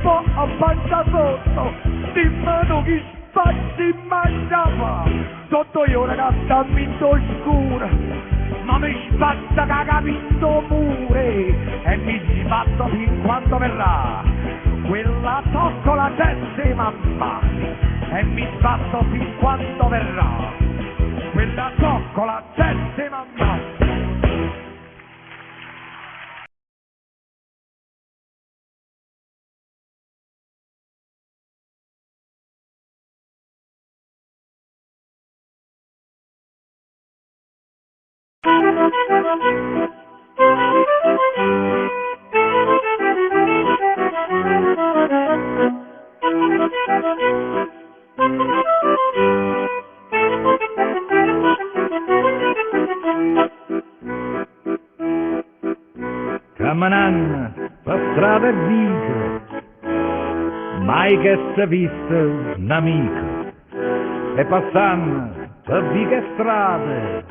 po' a pancia sotto, di mano chi spazzi mangiava, sotto io ragazza vinto scura, ma mi spazza che ha capito pure, e mi sbatto fin quando verrà, quella zoccola gente mamma, e mi sbatto fin quando verrà, quella zoccola gente mamma. Camminando per strada vita, mai che s'è visto un amico, e passando per vie strade,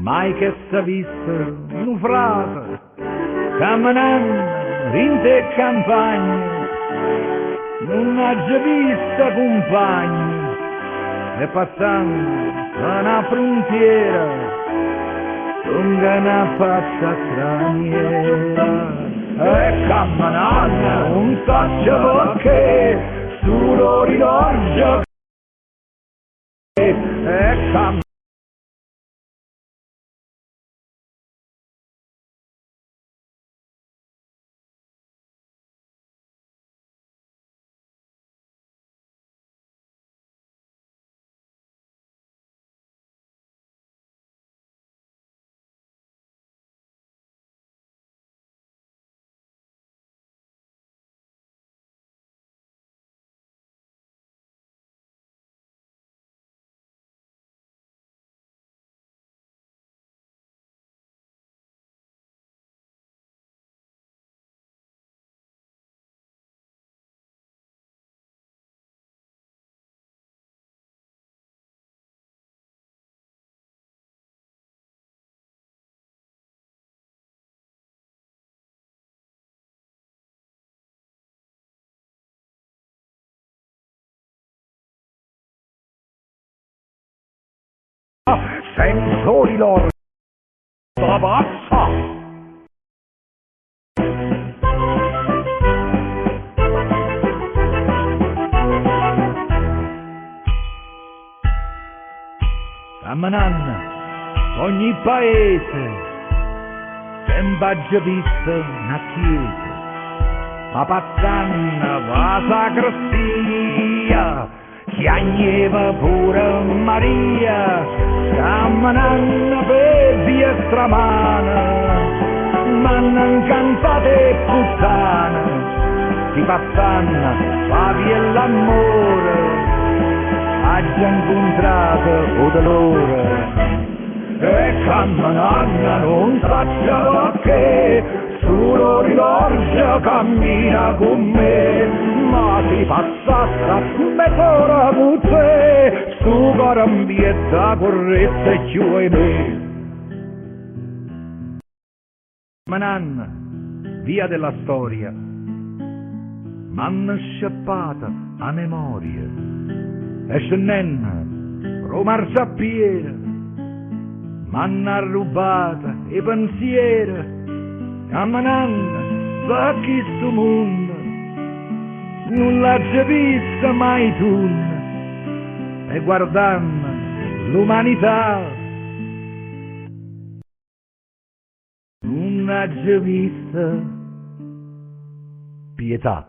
mai che s'è visto un frate, camminando in te campagne, non ha già visto compagni, e passando per una frontiera, lunga una pazza straniera, e camminando non so perché, solo ricordo che, e camminando sento di loro la pazza. Camminando ogni paese, sempre già visto una chiesa, ma passando la sacrestia, chiagneva pure Maria, camminando per via stramana, ma non cantate puttana, si passando la via l'amore, ha già incontrato o dolore, e camminando non so perché, solo ricordo cammina con me, ma si passa sta mezz'ora con te, su carambietta corretta e giù e me. Camminando via della storia, m'hanno sciappata a memoria, e scendendo Roma Sappiera, m'hanno rubata i pensieri, camminando per questo mondo, non l'ha già vista mai tu, e guardando l'umanità, non l'ha già vista pietà.